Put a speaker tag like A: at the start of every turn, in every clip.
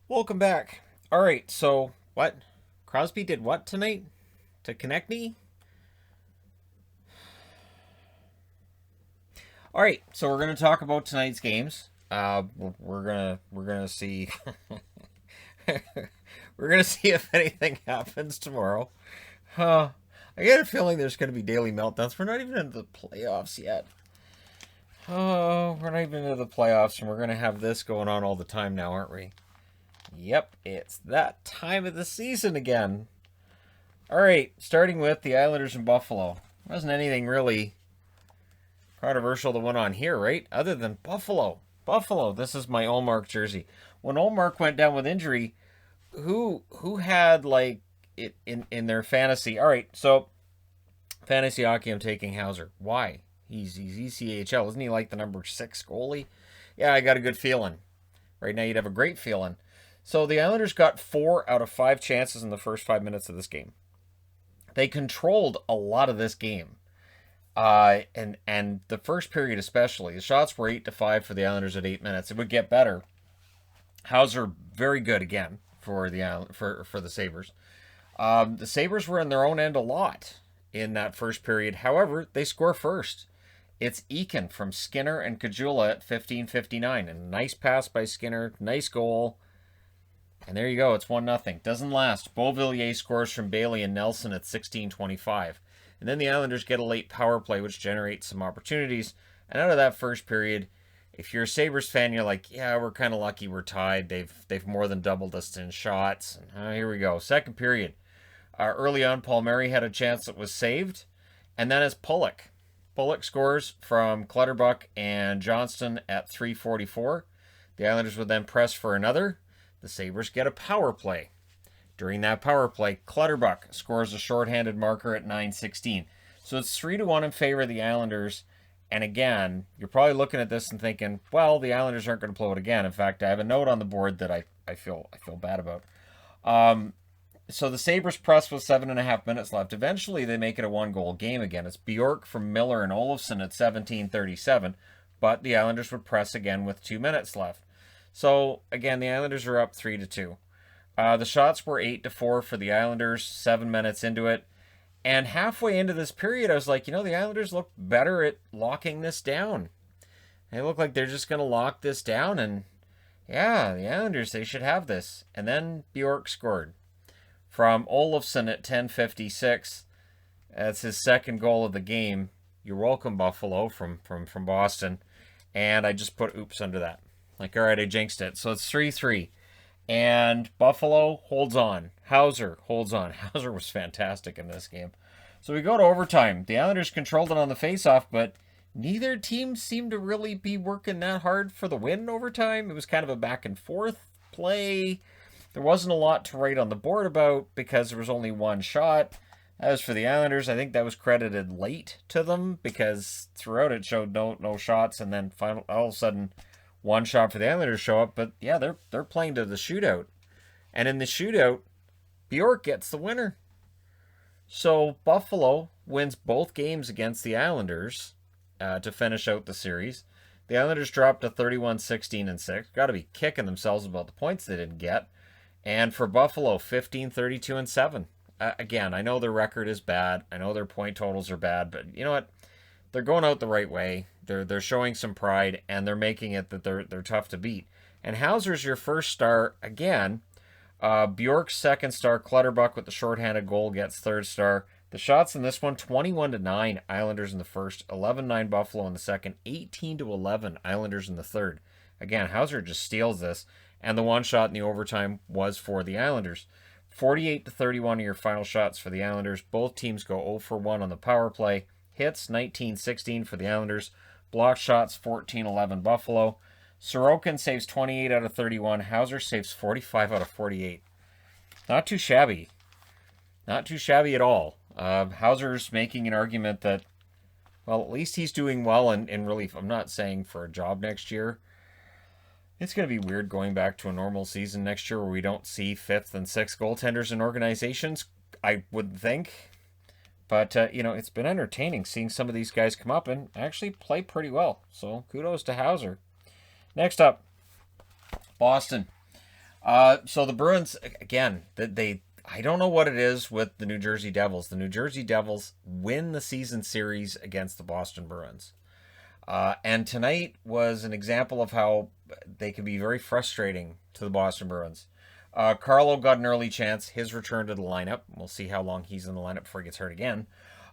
A: Welcome back. All right, so what? Crosby did what tonight to connect me? All right, so we're gonna talk about tonight's games. We're gonna see we're gonna see if anything happens tomorrow. Uh, I get a feeling there's gonna be daily meltdowns. We're not even into the playoffs yet. Oh, we're not even into the playoffs, and we're gonna have this going on all the time now, aren't we? Yep, it's that time of the season again. All right, starting with the Islanders and Buffalo. Wasn't anything really controversial that went on here, right? Other than Buffalo. Buffalo, this is my Allmark jersey. When Allmark went down with injury, who had like it in their fantasy? All right, so fantasy hockey, I'm taking Hauser. Why? He's ECHL, isn't he like the number 6 goalie? Yeah, I got a good feeling. Right now, you'd have a great feeling. So the Islanders got 4 out of 5 chances in the first 5 minutes of this game. They controlled a lot of this game. And the first period especially, the shots were 8-5 for the Islanders at 8 minutes. It would get better. Hauser very good again for the Sabres. The Sabres were in their own end a lot in that first period. However, they score first. It's Eakin from Skinner and Kajula at 15:59. A nice pass by Skinner, nice goal. And there you go, it's 1-0. Doesn't last. Beauvillier scores from Bailey and Nelson at 16:25. And then the Islanders get a late power play, which generates some opportunities. And out of that first period, if you're a Sabres fan, you're like, yeah, we're kind of lucky we're tied. They've more than doubled us in shots. And here we go. Second period. Early on, Palmieri had a chance that was saved. And then it's Pulock. Pulock scores from Clutterbuck and Johnston at 3:44. The Islanders would then press for another. The Sabres get a power play. During that power play, Clutterbuck scores a shorthanded marker at 9:16. So it's 3-1 in favor of the Islanders. And again, you're probably looking at this and thinking, well, the Islanders aren't going to blow it again. In fact, I have a note on the board that I feel bad about. So the Sabres press with 7.5 minutes left. Eventually, they make it a 1-goal game again. It's Bjork from Miller and Olofsson at 17:37. But the Islanders would press again with 2 minutes left. So again, the Islanders are up 3-2. The shots were 8-4 for the Islanders, 7 minutes into it. And halfway into this period, I was like, the Islanders look better at locking this down. They look like they're just going to lock this down. And yeah, the Islanders, they should have this. And then Bjork scored from Olofsson at 10:56. That's his second goal of the game. You're welcome, Buffalo, from Boston. And I just put oops under that. Like, all right, I jinxed it. So it's 3-3. And Buffalo holds on. Hauser holds on. Hauser was fantastic in this game. So we go to overtime. The Islanders controlled it on the faceoff, but neither team seemed to really be working that hard for the win in overtime. It was kind of a back and forth play. There wasn't a lot to write on the board about because there was only one shot. As for the Islanders, I think that was credited late to them because throughout it showed no shots, and then all of a sudden one shot for the Islanders show up. But yeah, they're playing to the shootout. And in the shootout, Bjork gets the winner. So Buffalo wins both games against the Islanders to finish out the series. The Islanders dropped to 31-16-6. Got to be kicking themselves about the points they didn't get. And for Buffalo, 15-32-7. Again, I know their record is bad. I know their point totals are bad. But you know what? They're going out the right way. They're showing some pride, and they're making it that they're tough to beat. And Hauser's your first star again. Bjork's second star. Clutterbuck with the shorthanded goal gets third star. The shots in this one, 21-9 Islanders in the first, 11-9 Buffalo in the second, 18-11 Islanders in the third. Again, Hauser just steals this, and the one shot in the overtime was for the Islanders. 48-31 are your final shots for the Islanders. Both teams go 0 for 1 on the power play. Hits 19-16 for the Islanders. Block shots 14-11 Buffalo. Sorokin saves 28 out of 31. Hauser saves 45 out of 48. Not too shabby. Not too shabby at all. Hauser's making an argument that, well, at least he's doing well in relief. I'm not saying for a job next year. It's going to be weird going back to a normal season next year where we don't see 5th and 6th goaltenders in organizations, I would think. But, it's been entertaining seeing some of these guys come up and actually play pretty well. So, kudos to Hauser. Next up, Boston. So the Bruins, again, I don't know what it is with the New Jersey Devils. The New Jersey Devils win the season series against the Boston Bruins. And tonight was an example of how they can be very frustrating to the Boston Bruins. Carlo got an early chance, his return to the lineup. We'll see how long he's in the lineup before he gets hurt again.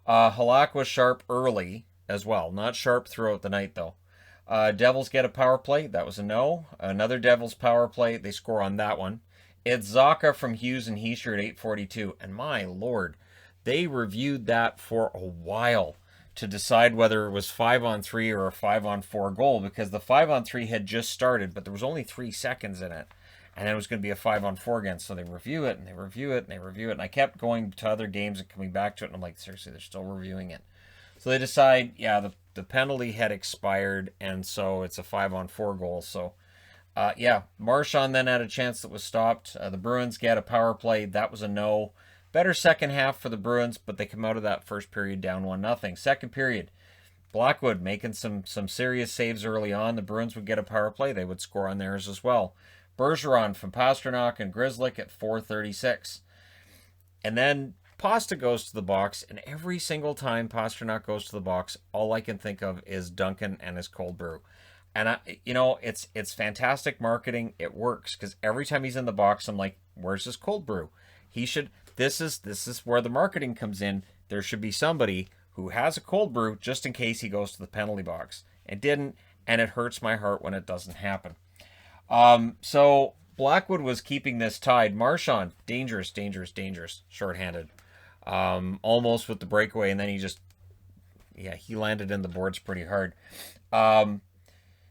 A: Halak was sharp early as well. Not sharp throughout the night, though. Devils get a power play. That was a no. Another Devils power play. They score on that one. It's Zacha from Hughes and Hischier at 8:42. And my lord, they reviewed that for a while to decide whether it was 5-on-3 or a 5-on-4 goal, because the 5-on-3 had just started, but there was only 3 seconds in it. And it was going to be a 5-on-4 again. So they review it, and they review it, and they review it. And I kept going to other games and coming back to it, and I'm like, seriously, they're still reviewing it. So they decide, yeah, the penalty had expired, and so it's a 5-on-4 goal. So, yeah, Marchand then had a chance that was stopped. The Bruins get a power play. That was a no. Better second half for the Bruins, but they come out of that first period down 1-0. Second period, Blackwood making some serious saves early on. The Bruins would get a power play. They would score on theirs as well. Bergeron from Pastrnak and Grzelcyk at 4:36. And then Pasta goes to the box, and every single time Pastrnak goes to the box, all I can think of is Duncan and his cold brew. And it's fantastic marketing. It works, because every time he's in the box, I'm like, where's his cold brew? He should. This is where the marketing comes in. There should be somebody who has a cold brew just in case he goes to the penalty box. It didn't, and it hurts my heart when it doesn't happen. So Blackwood was keeping this tied. Marchand, dangerous, shorthanded. Almost with the breakaway, and then he landed in the boards pretty hard.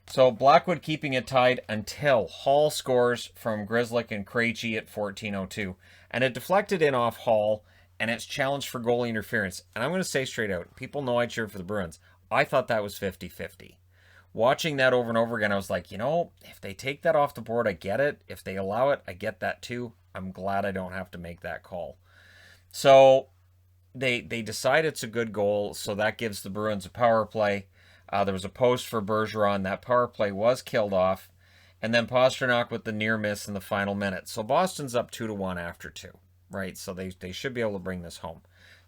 A: So Blackwood keeping it tied until Hall scores from Grzelcyk and Krejci at 14:02. And it deflected in off Hall, and it's challenged for goalie interference. And I'm going to say straight out, people know I cheered for the Bruins. I thought that was 50-50. Watching that over and over again, I was like, if they take that off the board, I get it. If they allow it, I get that too. I'm glad I don't have to make that call. So they decide it's a good goal, so that gives the Bruins a power play. There was a post for Bergeron. That power play was killed off. And then Pastrnak with the near miss in the final minute. So Boston's up 2-1 after 2, right? So they should be able to bring this home.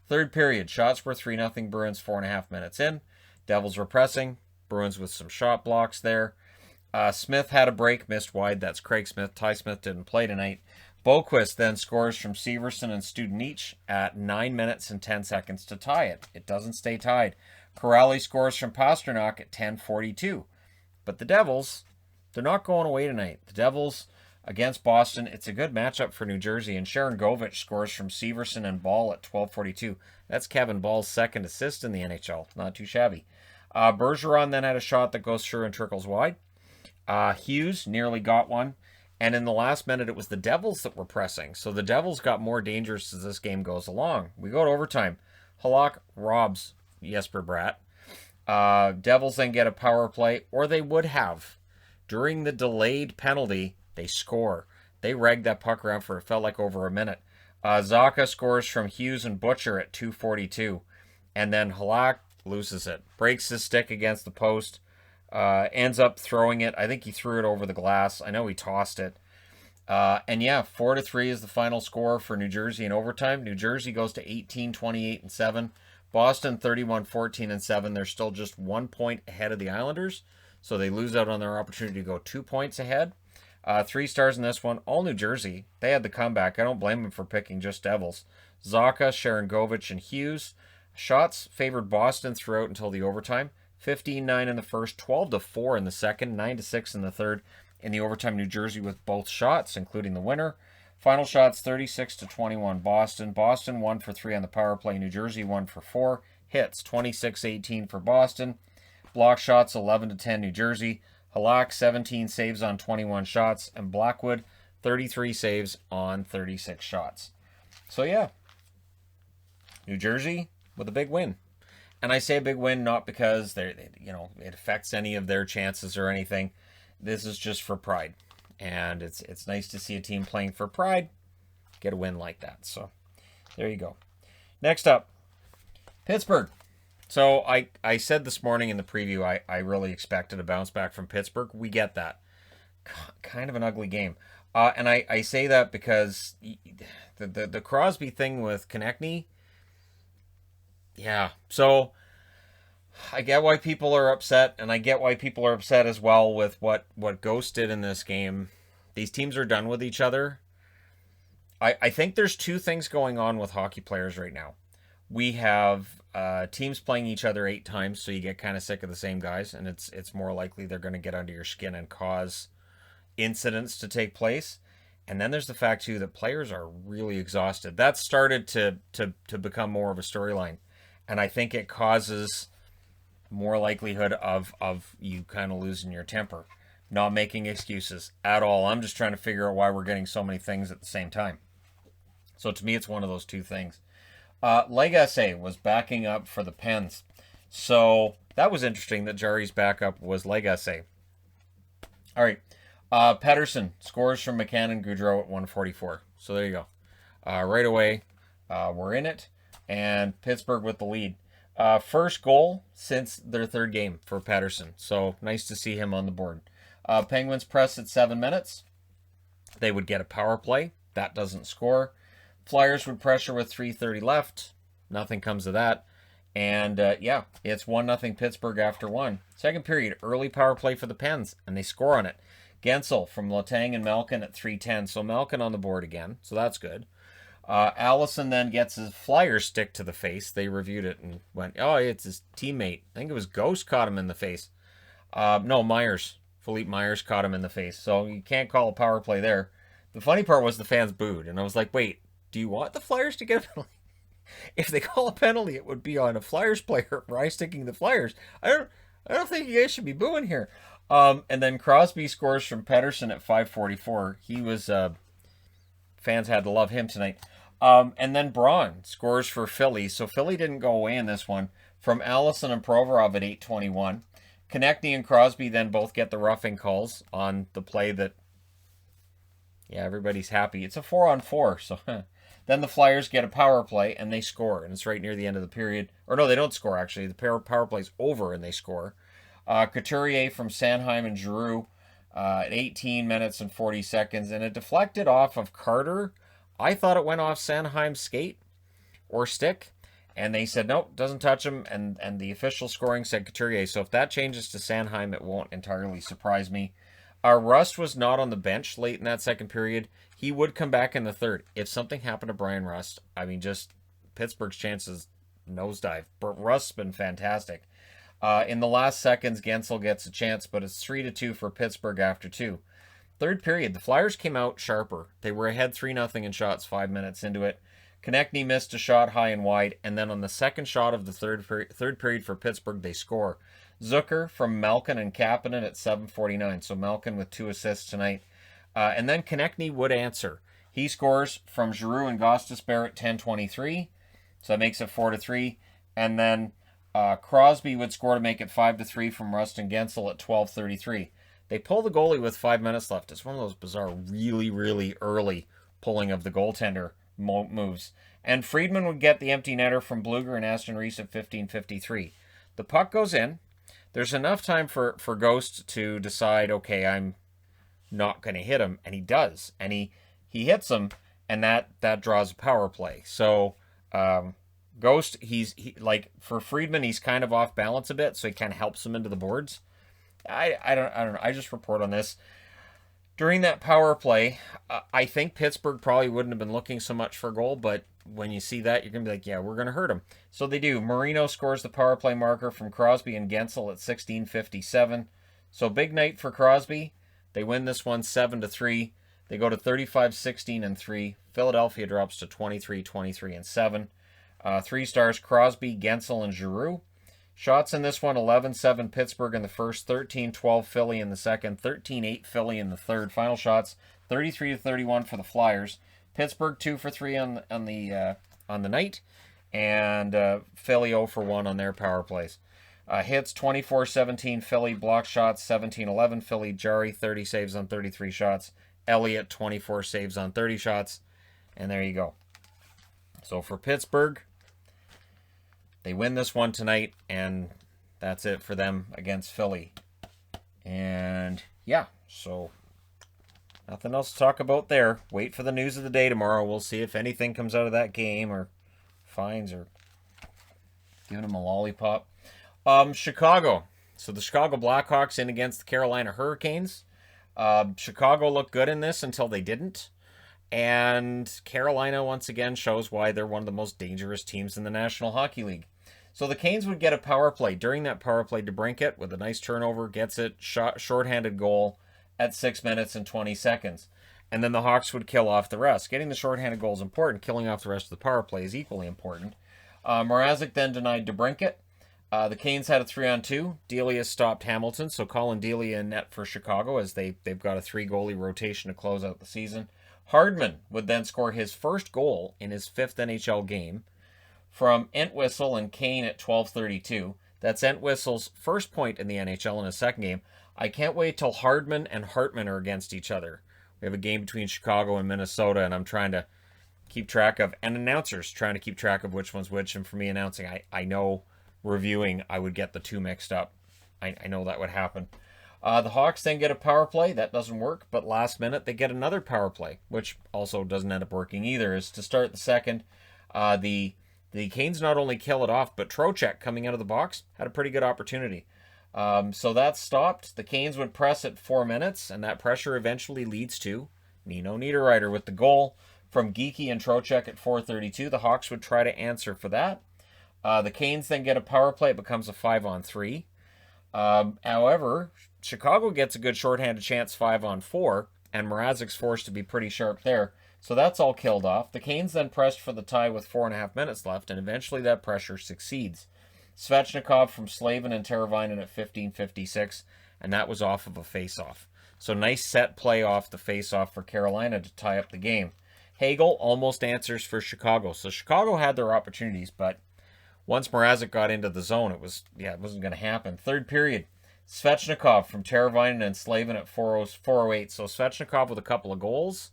A: Third period, shots were 3-0 Bruins 4.5 minutes in. Devils were pressing. Bruins with some shot blocks there. Smith had a break, missed wide. That's Craig Smith. Ty Smith didn't play tonight. Boquist then scores from Severson and Studenic at 9 minutes and 10 seconds to tie it. It doesn't stay tied. Corrali scores from Pastrnak at 10:42. But the Devils, they're not going away tonight. The Devils against Boston, it's a good matchup for New Jersey. And Sharon Govich scores from Severson and Ball at 12:42. That's Kevin Ball's second assist in the NHL. Not too shabby. Bergeron then had a shot that goes through and trickles wide. Hughes nearly got one. And in the last minute, it was the Devils that were pressing. So the Devils got more dangerous as this game goes along. We go to overtime. Halak robs Jesper Bratt. Devils then get a power play, or they would have. During the delayed penalty, they score. They ragged that puck around for, it felt like, over a minute. Zacha scores from Hughes and Butcher at 2:42. And then Halak loses it. Breaks his stick against the post. Ends up throwing it. I think he threw it over the glass. I know he tossed it. And yeah, 4-3 is the final score for New Jersey in overtime. New Jersey goes to 18-28-7. Boston 31-14-7. They're still just 1 point ahead of the Islanders, so they lose out on their opportunity to go 2 points ahead. 3 stars in this one. All New Jersey. They had the comeback. I don't blame them for picking just Devils. Zacha, Sharon Govich, and Hughes. Shots favored Boston throughout until the overtime. 15-9 in the first, 12-4 in the second, 9-6 in the third. In the overtime, New Jersey with both shots, including the winner. Final shots, 36-21 Boston. Boston 1 for 3 on the power play. New Jersey 1 for 4. Hits, 26-18 for Boston. Block shots, 11-10 New Jersey. Halak, 17 saves on 21 shots. And Blackwood, 33 saves on 36 shots. So yeah, New Jersey with a big win. And I say a big win not because it affects any of their chances or anything. This is just for pride. And it's nice to see a team playing for pride get a win like that. So there you go. Next up, Pittsburgh. So I said this morning in the preview I really expected a bounce back from Pittsburgh. We get that. kind of an ugly game. And I say that because the Crosby thing with Konechny, yeah. So I get why people are upset, and I get why people are upset as well with what Ghost did in this game. These teams are done with each other. I think there's two things going on with hockey players right now. We have teams playing each other 8 times, so you get kind of sick of the same guys, and it's more likely they're going to get under your skin and cause incidents to take place. And then there's the fact too that players are really exhausted. That started to become more of a storyline, and I think it causes more likelihood of you kind of losing your temper, not making excuses at all. I'm just trying to figure out why we're getting so many things at the same time. So to me, it's one of those two things. Legacy was backing up for the Pens. So that was interesting that Jari's backup was Legacy. All right. Pettersson scores from McCann and Goudreau at 144. So there you go. Right away, we're in it. And Pittsburgh with the lead. First goal since their third game for Pettersson. So nice to see him on the board. Penguins press at 7 minutes. They would get a power play. That doesn't score. Flyers would pressure with 3:30 left. Nothing comes of that. And, yeah, it's 1-0 Pittsburgh after 1. Second period, early power play for the Pens, and they score on it. Gensel from Letang and Malkin at 3:10. So Malkin on the board again, so that's good. Allison then gets his Flyers stick to the face. They reviewed it and went, oh, it's his teammate. I think it was Ghost caught him in the face. No, Myers. Philippe Myers caught him in the face. So you can't call a power play there. The funny part was the fans booed, and I was like, wait, do you want the Flyers to get a penalty? If they call a penalty, it would be on a Flyers player for eye sticking the Flyers. I don't think you guys should be booing here. And then Crosby scores from Pettersson at 5:44. He was fans had to love him tonight. And then Braun scores for Philly. So Philly didn't go away in this one. From Allison and Provorov at 8:21. Konechny and Crosby then both get the roughing calls on the play that, yeah, everybody's happy. It's a 4-on-4, so then the Flyers get a power play, and they score, and it's right near the end of the period. Or no, they don't score, actually. The power play's over, and they score. Couturier from Sanheim and Giroux at 18 minutes and 40 seconds, and it deflected off of Carter. I thought it went off Sanheim's skate or stick, and they said, nope, doesn't touch him, and the official scoring said Couturier. So if that changes to Sanheim, it won't entirely surprise me. Rust was not on the bench late in that second period. He would come back in the third. If something happened to Brian Rust, I mean, just Pittsburgh's chances nosedive. But Rust's been fantastic. In the last seconds, Gensel gets a chance, but it's 3-2 for Pittsburgh after 2. Third period, the Flyers came out sharper. They were ahead 3-0 in shots 5 minutes into it. Konechny missed a shot high and wide, and then on the second shot of the third period for Pittsburgh, they score. Zucker from Malkin and Kapanen at 7:49. So Malkin with 2 assists tonight. And then Konechny would answer. He scores from Giroux and Gostisbehere at 10:23. So that makes it 4-3. And then Crosby would score to make it 5-3 from Rust and Gensel at 12:33. They pull the goalie with 5 minutes left. It's one of those bizarre, really, really early pulling of the goaltender moves. And Friedman would get the empty netter from Bluger and Aston Reese at 15:53. The puck goes in. There's enough time for Ghost to decide, okay, I'm not going to hit him, and he does. And he hits him, and that draws a power play. So Ghost, he like, for Friedman, he's kind of off balance a bit, so he kind of helps him into the boards. I don't know. I just report on this. During that power play, I think Pittsburgh probably wouldn't have been looking so much for a goal, but when you see that, you're going to be like, yeah, we're going to hurt him. So they do. Marino scores the power play marker from Crosby and Gensel at 16:57. So big night for Crosby. They win this one 7-3. They go to 35-16-3. Philadelphia drops to 23-23-7. 3 stars, Crosby, Gensel, and Giroux. Shots in this one, 11-7 Pittsburgh in the first, 13-12 Philly in the second, 13-8 Philly in the third. Final shots, 33-31 for the Flyers. Pittsburgh 2 for 3 on the night, and Philly 0 for 1 on their power plays. Hits 24-17 Philly, block shots 17-11 Philly. Jari 30 saves on 33 shots. Elliott 24 saves on 30 shots, and there you go. So for Pittsburgh, they win this one tonight, and that's it for them against Philly. And yeah, so Nothing else to talk about there. Wait for the news of the day tomorrow. We'll see if anything comes out of that game, or fines, or giving them a lollipop. Chicago. So the Chicago Blackhawks in against the Carolina Hurricanes. Chicago looked good in this until they didn't. And Carolina once again shows why they're one of the most dangerous teams in the National Hockey League. So the Canes would get a power play. During that power play, DeBrincat, with a nice turnover, gets it, shorthanded goal at 6 minutes and 20 seconds. And then the Hawks would kill off the rest. Getting the shorthanded goal is important. Killing off the rest of the power play is equally important. Mrazek then denied DeBrincat. The Canes had a 3-on-2. Delia stopped Hamilton, so Colin Delia in net for Chicago, as they've got a 3-goalie rotation to close out the season. Hardman would then score his first goal in his 5th NHL game from Entwistle and Kane at 12:32. That's Entwistle's first point in the NHL in his second game. I can't wait till Hardman and Hartman are against each other. We have a game between Chicago and Minnesota, and I'm trying to keep track of, and announcers trying to keep track of which one's which. And for me, announcing, I know reviewing, I would get the two mixed up. I know that would happen. The Hawks then get a power play. That doesn't work, but last minute they get another power play, which also doesn't end up working either. Is to start the second, the Canes not only kill it off, but Trocheck coming out of the box had a pretty good opportunity. So that stopped. The Canes would press at 4 minutes, and that pressure eventually leads to Nino Niederreiter with the goal from Geekie and Trocheck at 4:32. The Hawks would try to answer for that. The Canes then get a power play. It becomes a 5-on-3. However, Chicago gets a good shorthanded chance 5-on-4, and Mrazek's forced to be pretty sharp there. So that's all killed off. The Canes then pressed for the tie with 4.5 minutes left, and eventually that pressure succeeds. Svechnikov from Slavin and Teravainen at 15:56, and that was off of a face-off. So nice set play off the face-off for Carolina to tie up the game. Hagel almost answers for Chicago. So Chicago had their opportunities, but once Mrazek got into the zone, it wasn't going to happen. Third period, Svechnikov from Teravainen and Slavin at 4:08. So Svechnikov with a couple of goals.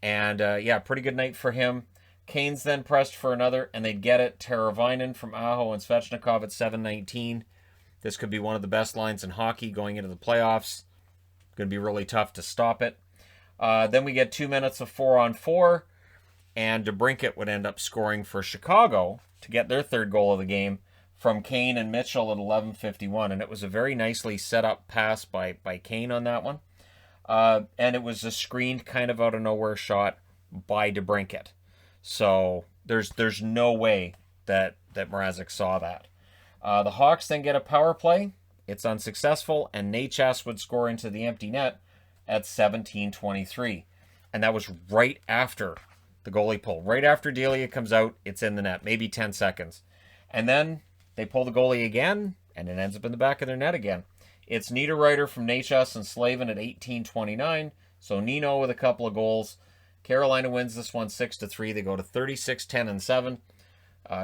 A: And, pretty good night for him. Canes then pressed for another, and they'd get it. Teravainen from Aho and Svechnikov at 7:19. This could be one of the best lines in hockey going into the playoffs. Going to be really tough to stop it. Then we get 2 minutes of 4-on-4, and DeBrincat would end up scoring for Chicago to get their third goal of the game from Kane and Mitchell at 11:51. And it was a very nicely set up pass by Kane on that one. And it was a screened kind of out of nowhere shot by DeBrincat. So there's no way that Mrazek saw that. The Hawks then get a power play. It's unsuccessful, and Necas would score into the empty net at 17:23. And that was right after the goalie pull. Right after Delia comes out, it's in the net, maybe 10 seconds. And then they pull the goalie again, and it ends up in the back of their net again. It's Niederreiter from Necas and Slavin at 18:29. So Nino with a couple of goals. Carolina wins this one 6-3. They go to 36-10-7.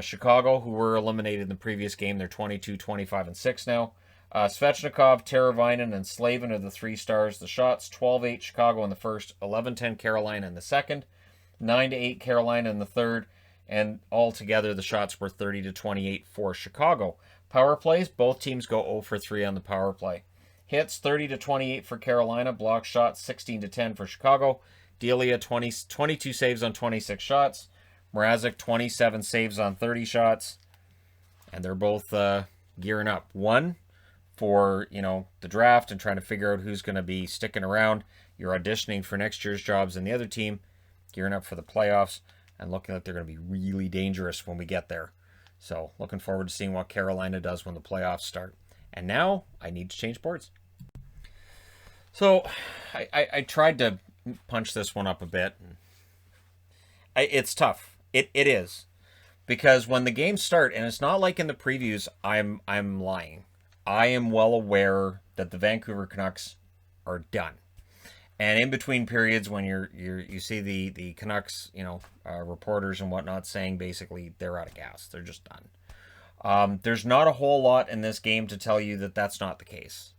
A: Chicago, who were eliminated in the previous game, they're 22-25-6 now. Svechnikov, Teravainen, and Slavin are the 3 stars. The shots, 12-8 Chicago in the first, 11-10 Carolina in the second, 9-8 Carolina in the third, and altogether the shots were 30-28 for Chicago. Power plays, both teams go 0 for 3 on the power play. Hits, 30-28 for Carolina. Block shots, 16-10 for Chicago. Delia, 22 saves on 26 shots. Mrazek, 27 saves on 30 shots. And they're both gearing up. One for, the draft and trying to figure out who's going to be sticking around. You're auditioning for next year's jobs, and the other team gearing up for the playoffs and looking like they're going to be really dangerous when we get there. So looking forward to seeing what Carolina does when the playoffs start. And now I need to change boards. So I tried to punch this one up a bit. It's tough. It is. Because when the games start, and it's not like in the previews, I'm lying. I am well aware that the Vancouver Canucks are done. And in between periods, when you see the Canucks, reporters and whatnot saying basically they're out of gas, they're just done. There's not a whole lot in this game to tell you that that's not the case.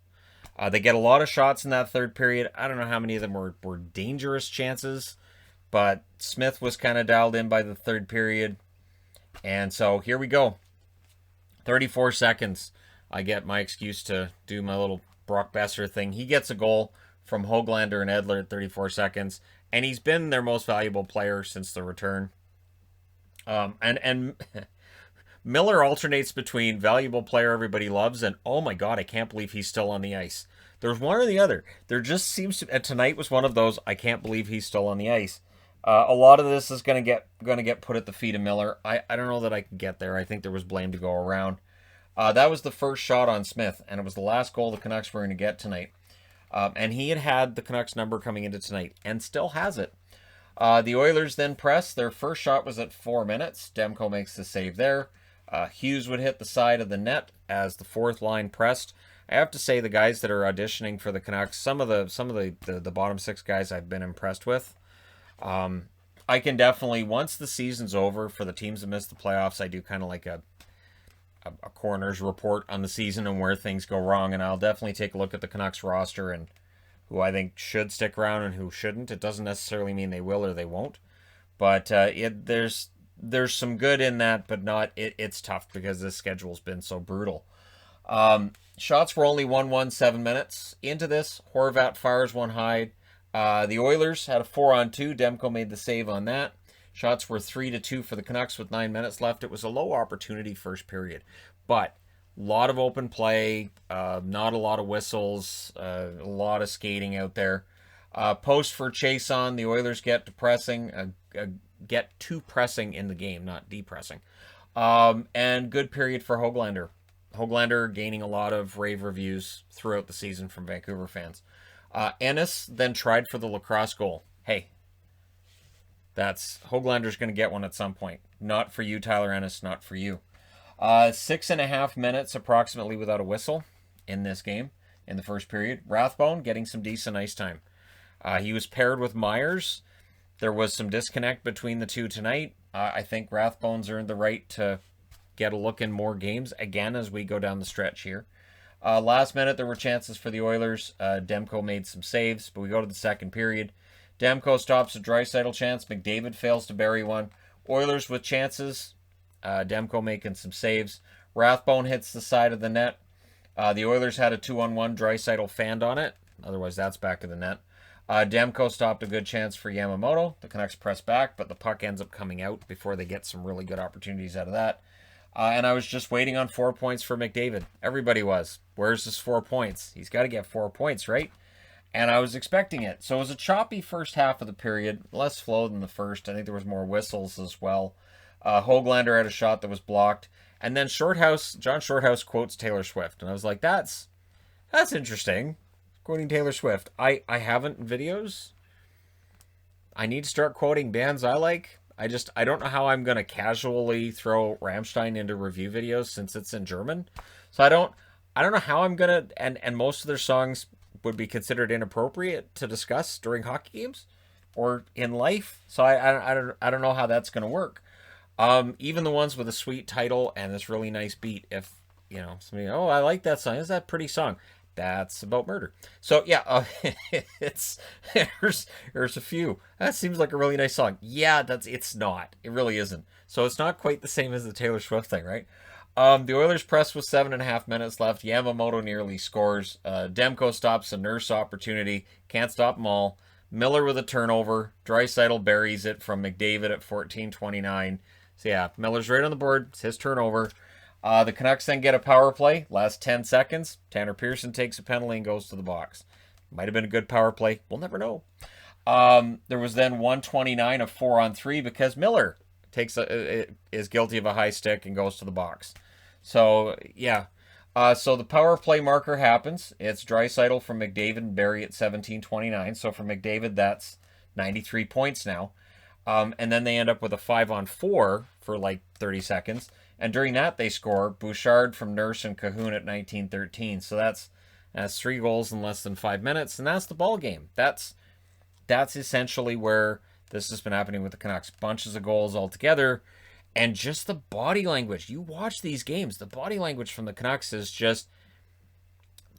A: They get a lot of shots in that third period. I don't know how many of them were dangerous chances, but Smith was kind of dialed in by the third period. And so here we go. 34 seconds. I get my excuse to do my little Brock Besser thing. He gets a goal from Höglander and Edler at 34 seconds. And he's been their most valuable player since the return. And Miller alternates between valuable player everybody loves and, oh my God, I can't believe he's still on the ice. There's one or the other. There just seems to, and tonight was one of those, I can't believe he's still on the ice. A lot of this is going to get put at the feet of Miller. I don't know that I can get there. I think there was blame to go around. That was the first shot on Smith, and it was the last goal the Canucks were going to get tonight. And he had the Canucks number coming into tonight, and still has it. The Oilers then press. Their first shot was at 4 minutes. Demko makes the save there. Hughes would hit the side of the net as the fourth line pressed. I have to say the guys that are auditioning for the Canucks, some of the bottom six guys I've been impressed with. I can definitely, once the season's over, for the teams that miss the playoffs, I do kind of like a coroner's report on the season and where things go wrong, and I'll definitely take a look at the Canucks roster and who I think should stick around and who shouldn't. It doesn't necessarily mean they will or they won't, but there's some good in that, but not. It's tough because this schedule's been so brutal. Shots were only 1-1, 7 minutes into this. Horvat fires one high. The Oilers had a 4-on-2. Demko made the save on that. Shots were 3-2 for the Canucks with 9 minutes left. It was a low opportunity first period, but a lot of open play, not a lot of whistles, a lot of skating out there. Post for Chason. The Oilers get to pressing, get to pressing in the game, not depressing. And good period for Höglander. Höglander gaining a lot of rave reviews throughout the season from Vancouver fans. Ennis then tried for the lacrosse goal. Hey, that's Höglander's going to get one at some point. Not for you, Tyler Ennis, not for you. 6.5 minutes approximately without a whistle in this game in the first period. Rathbone getting some decent ice time. He was paired with Myers. There was some disconnect between the two tonight. I think Rathbone's earned the right to get a look in more games again as we go down the stretch here. Last minute, there were chances for the Oilers. Demko made some saves, but we go to the second period. Demko stops a Draisaitl chance. McDavid fails to bury one. Oilers with chances. Demko making some saves. Rathbone hits the side of the net. The Oilers had a 2-on-1. Draisaitl fanned on it. Otherwise, that's back to the net. Demko stopped a good chance for Yamamoto. The Canucks press back, but the puck ends up coming out before they get some really good opportunities out of that. And I was just waiting on 4 points for McDavid. Everybody was. Where's his 4 points? He's got to get 4 points, right? And I was expecting it. So it was a choppy first half of the period. Less flow than the first. I think there was more whistles as well. Höglander had a shot that was blocked. And then John Shorthouse quotes Taylor Swift. And I was like, that's interesting. Quoting Taylor Swift. I haven't in videos. I need to start quoting bands I like. I don't know how I'm going to casually throw Rammstein into review videos since it's in German. So I don't know how I'm going to, and most of their songs would be considered inappropriate to discuss during hockey games or in life. So I don't know how that's going to work. Even the ones with a sweet title and this really nice beat, if, somebody, oh, I like that song. Is that a pretty song? That's about murder. So yeah, there's a few. That seems like a really nice song. Yeah, it's not. It really isn't. So it's not quite the same as the Taylor Swift thing, right? The Oilers press with 7.5 minutes left. Yamamoto nearly scores. Demko stops a nurse opportunity. Can't stop them all. Miller with a turnover. Draisaitl buries it from McDavid at 14:29. So yeah, Miller's right on the board. It's his turnover. The Canucks then get a power play. Last 10 seconds. Tanner Pearson takes a penalty and goes to the box. Might have been a good power play. We'll never know. There was then 1:29 of 4-on-3 because Miller is guilty of a high stick and goes to the box. So, yeah. So the power play marker happens. It's Draisaitl from McDavid and Barrie at 17:29. So for McDavid, that's 93 points now. And then they end up with a 5-on-4 for like 30 seconds. And during that, they score Bouchard from Nurse and Cahoon at 19:13. So that's 3 goals in less than 5 minutes, and that's the ball game. That's essentially where this has been happening with the Canucks. Bunches of goals altogether, and just the body language. You watch these games, the body language from the Canucks is just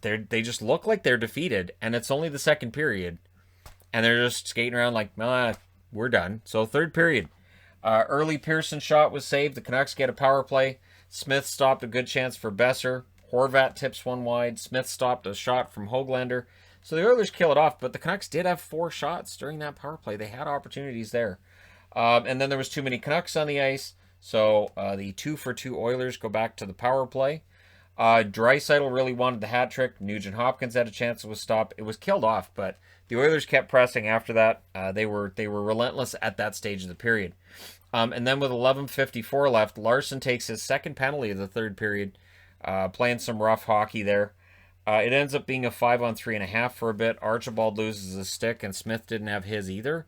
A: they just look like they're defeated, and it's only the second period, and they're just skating around like, we're done. So third period. Early Pearson shot was saved. The Canucks get a power play. Smith stopped a good chance for Besser. Horvat tips one wide. Smith stopped a shot from Höglander. So the Oilers kill it off, but the Canucks did have 4 shots during that power play. They had opportunities there. And then there was too many Canucks on the ice, so the 2-for-2 Oilers go back to the power play. Draisaitl really wanted the hat trick. Nugent Hopkins had a chance. It was stopped. It was killed off, but the Oilers kept pressing after that. They were relentless at that stage of the period. And then with 11:54 left, Larson takes his second penalty of the third period, playing some rough hockey there. It ends up being a 5-on-3.5 for a bit. Archibald loses his stick, and Smith didn't have his either.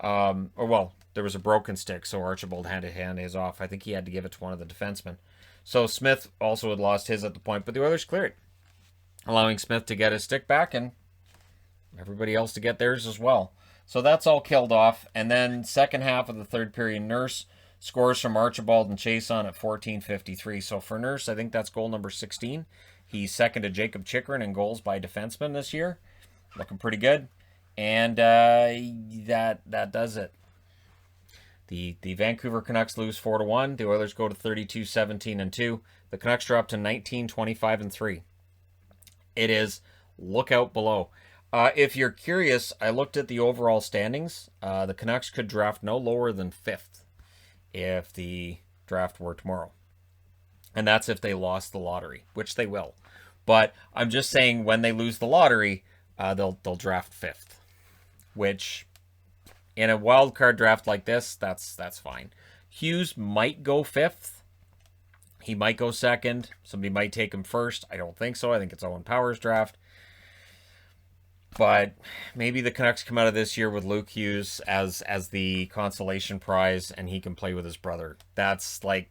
A: There was a broken stick, so Archibald had to hand his off. I think he had to give it to one of the defensemen. So Smith also had lost his at the point, but the Oilers cleared it, allowing Smith to get his stick back and everybody else to get theirs as well. So that's all killed off. And then second half of the third period, Nurse scores from Archibald and Chason at 14:53. So for Nurse, I think that's goal number 16. He's second to Jacob Chychrun in goals by defensemen this year. Looking pretty good. And that does it. The Vancouver Canucks lose 4-1. The Oilers go to 32-17-2. The Canucks drop to 19-25-3. It is look out below. If you're curious, I looked at the overall standings. The Canucks could draft no lower than 5th if the draft were tomorrow. And that's if they lost the lottery, which they will. But I'm just saying when they lose the lottery, they'll draft 5th, which in a wild card draft like this, that's fine. Hughes might go 5th. He might go 2nd. Somebody might take him 1st. I don't think so. I think it's Owen Power's draft. But maybe the Canucks come out of this year with Luke Hughes as the consolation prize, and he can play with his brother. That's like,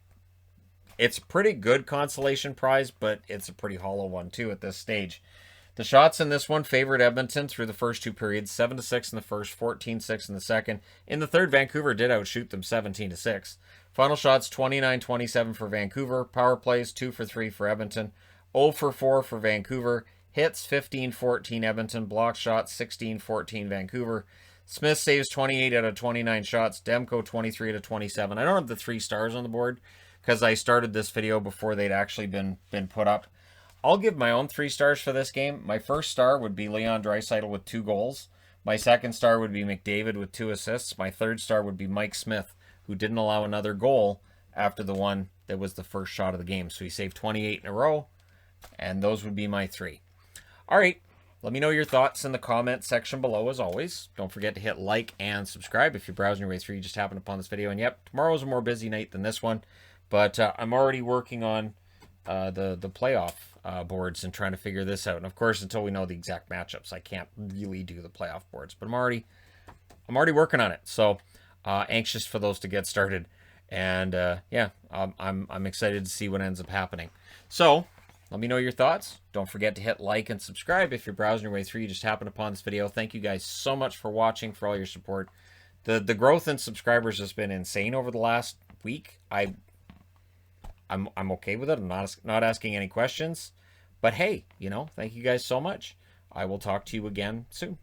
A: it's a pretty good consolation prize, but it's a pretty hollow one too at this stage. The shots in this one favored Edmonton through the first 2 periods, 7-6 in the first, 14-6 in the second. In the third, Vancouver did outshoot them 17-6. Final shots, 29-27 for Vancouver. Power plays, 2-for-3 for Edmonton. 0-for-4 for Vancouver. Hits, 15-14 Edmonton. Block shots, 16-14 Vancouver. Smith saves 28 out of 29 shots. Demko, 23 out of 27. I don't have the 3 stars on the board because I started this video before they'd actually been put up. I'll give my own 3 stars for this game. My first star would be Leon Draisaitl with 2 goals. My second star would be McDavid with 2 assists. My third star would be Mike Smith, who didn't allow another goal after the one that was the first shot of the game. So he saved 28 in a row, and those would be my 3. All right, let me know your thoughts in the comments section below as always. Don't forget to hit like and subscribe if you're browsing your way through. You just happened upon this video. And yep, tomorrow's a more busy night than this one, but I'm already working on the playoff boards and trying to figure this out. And of course, until we know the exact matchups, I can't really do the playoff boards. But I'm already working on it. So anxious for those to get started. And yeah, I'm excited to see what ends up happening. So let me know your thoughts. Don't forget to hit like and subscribe if you're browsing your way through. You just happened upon this video. Thank you guys so much for watching, for all your support. The growth in subscribers has been insane over the last week. I'm okay with it. I'm not asking any questions. But hey, thank you guys so much. I will talk to you again soon.